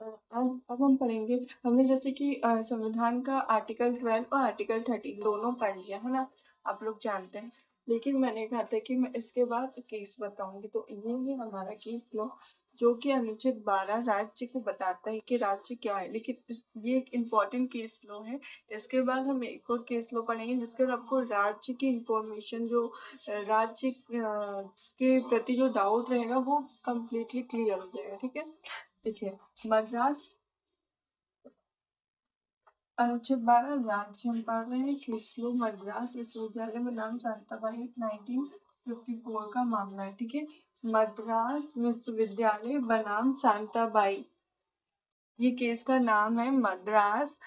अब हम पढ़ेंगे। हमने जैसे कि संविधान का आर्टिकल 12 और आर्टिकल 13 दोनों पढ़ लिया है ना, आप लोग जानते हैं। लेकिन मैंने कहा था कि मैं इसके बाद केस बताऊंगी, तो ये है हमारा केस लॉ, जो कि अनुच्छेद 12 राज्य को बताता है कि राज्य क्या है। लेकिन ये एक इम्पोर्टेंट केस लॉ है। इसके बाद हम एक और केस लॉ पढ़ेंगे, जिसके बाद आपको राज्य की इंफॉर्मेशन, जो राज्य के प्रति जो डाउट रहेगा वो कम्प्लीटली क्लियर हो जाएगा। ठीक है, देखिए मद्रास अनुच्छेद 12 राज्य हम पढ़ रहे हैं। किसलो मद्रास विश्वविद्यालय में नाम शांताबाई 1954 का मामला है। ठीक है, मद्रास विश्वविद्यालय बनाम शांताबाई, ये केस का नाम है मद्रास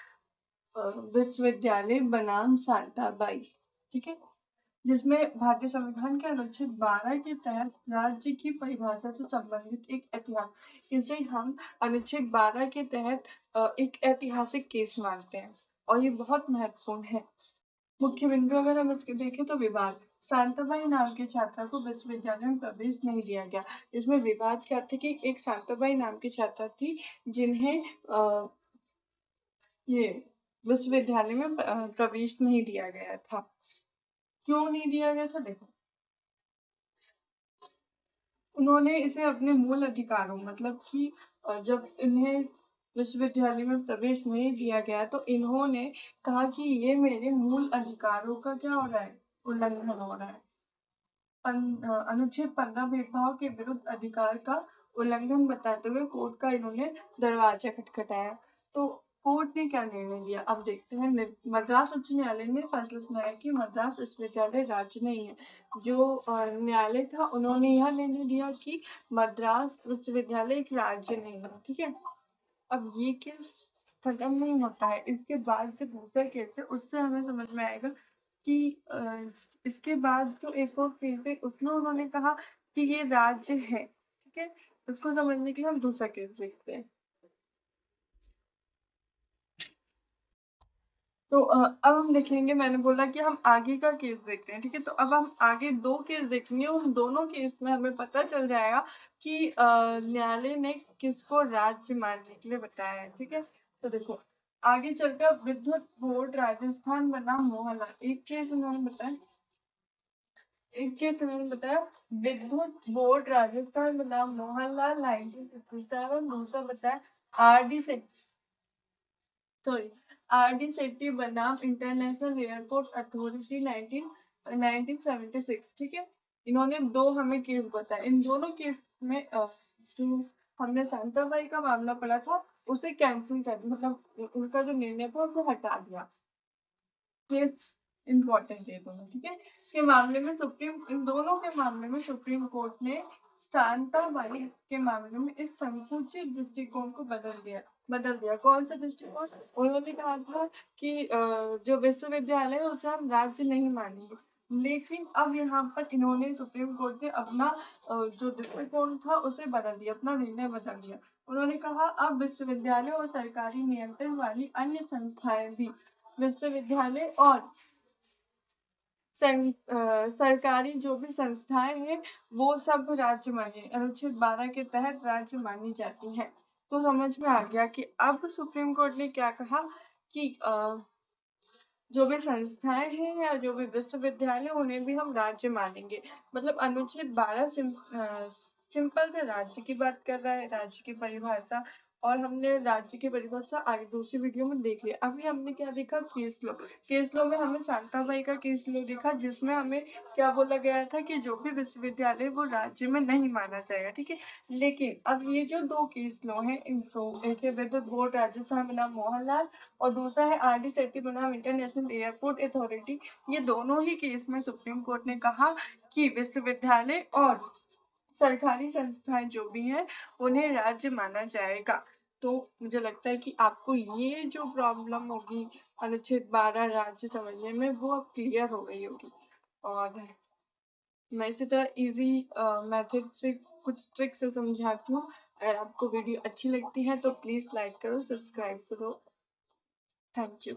विश्वविद्यालय बनाम शांताबाई। ठीक है, जिसमें भारतीय संविधान के अनुच्छेद 12 के तहत राज्य की परिभाषा से संबंधित एक ऐतिहासिक, इसे हम अनुच्छेद 12 के तहत एक ऐतिहासिक केस मानते हैं, और ये बहुत महत्वपूर्ण है। मुख्य बिंदु अगर हम इसके देखें तो विवाद, शांताबाई नाम के छात्रा को विश्वविद्यालय में प्रवेश नहीं दिया गया। इसमें विवाद क्या था कि एक शांताबाई नाम की छात्रा थी, जिन्हें ये विश्वविद्यालय में प्रवेश नहीं दिया गया था। क्यों नहीं दिया गया था? देखो, उन्होंने इसे अपने मूल अधिकारों, मतलब कि जब इन्हें विश्वविद्यालय में प्रवेश नहीं दिया गया तो इन्होंने कहा कि ये मेरे मूल अधिकारों का क्या हो रहा है, उल्लंघन हो रहा है। अनुच्छेद 15 भेदभाव के विरुद्ध अधिकार का उल्लंघन बताते हुए कोर्ट का इन्होंने दरवाजा खटखटाया। तो कोर्ट ने क्या निर्णय दिया, अब देखते हैं। मद्रास उच्च न्यायालय ने फैसला सुनाया कि मद्रास विश्वविद्यालय राज्य नहीं है। जो न्यायालय था, उन्होंने यह निर्णय दिया कि मद्रास विश्वविद्यालय एक राज्य नहीं है। ठीक है, अब ये केस खत्म नहीं होता है, इसके बाद जो दूसरा केस है उससे हमें समझ में आएगा कि इसके बाद जो एक और केस है उसमें उन्होंने कहा कि ये राज्य है। ठीक है, उसको समझने के लिए हम दूसरा केस देखते हैं। तो अब हम देखेंगे, मैंने बोला कि हम आगे का केस देखते हैं। ठीक है, तो अब हम आगे दो केस देखेंगे, उन दोनों केस में हमें पता चल जाएगा कि न्यायालय ने किसको राज्य मानने के लिए बताया है। ठीक है, तो देखो आगे चलकर विद्युत बोर्ड राजस्थान बनाम मोहनलाल, एक केस उन्होंने बताया विद्युत बोर्ड राजस्थान बनाम मोहनलाल 1967। दूसरा बताया R D sorry R D. Shetty बनाम इंटरनेशनल एयरपोर्ट अथॉरिटी 1976। ठीक है, इन्होंने दो हमें केस बताए। इन दोनों केस में जो हमने शांताबाई का मामला पढ़ा था उसे कैंसिल कर, मतलब उनका जो निर्णय था उसे हटा दिया। केस इम्पोर्टेंट है दोनों। ठीक है, इसके मामले में इन दोनों के मामले में सुप्रीम कोर्ट ने शांताबाई के मामले में इस संकुचित दृष्टिकोण को बदल दिया। कौन सा दृष्टिकोण? उन्होंने कहा था कि जो विश्वविद्यालय है उसे हम राज्य नहीं मानेंगे, लेकिन अब यहाँ पर इन्होंने सुप्रीम कोर्ट ने अपना जो दृष्टिकोण था उसे बदल दिया, अपना निर्णय बदल दिया। उन्होंने कहा अब विश्वविद्यालय और सरकारी नियंत्रण वाली अन्य संस्थाएं भी विश्वविद्यालय और सरकारी जो भी संस्थाएं हैं वो सब राज्य माने, अनुच्छेद 12 के तहत राज्य मानी जाती हैं। तो समझ में आ गया कि अब सुप्रीम कोर्ट ने क्या कहा कि जो भी संस्थाएं हैं या जो भी विश्वविद्यालय उन्हें भी हम राज्य मानेंगे। मतलब अनुच्छेद 12 सिंपल से राज्य की बात कर रहा है, राज्य की परिभाषा, और हमने राज्य की परिभाषा आगे दूसरी वीडियो में देख लिया। अभी हमने क्या देखा, केस लो में हमने शांताबाई का केस लो देखा, जिसमें हमें क्या बोला गया था कि जो भी विश्वविद्यालय वो राज्य में नहीं माना जाएगा। ठीक है, लेकिन अब ये जो दो केस लो हैं, इनको एक है विद्युत बोर्ड राजस्थान बनाम मोहनलाल और दूसरा है आर.डी. सेट्टी बनाम इंटरनेशनल एयरपोर्ट अथॉरिटी, ये दोनों ही केस में सुप्रीम कोर्ट ने कहा कि विश्वविद्यालय और सरकारी संस्थाएं जो भी हैं उन्हें राज्य माना जाएगा। तो मुझे लगता है कि आपको ये जो प्रॉब्लम होगी अनुच्छेद 12 राज्य समझने में वो अब क्लियर हो गई होगी। और मैं इसी तरह इजी मेथड से कुछ ट्रिक से समझाती हूँ। अगर आपको वीडियो अच्छी लगती है तो प्लीज़ लाइक करो, सब्सक्राइब करो। Thank you.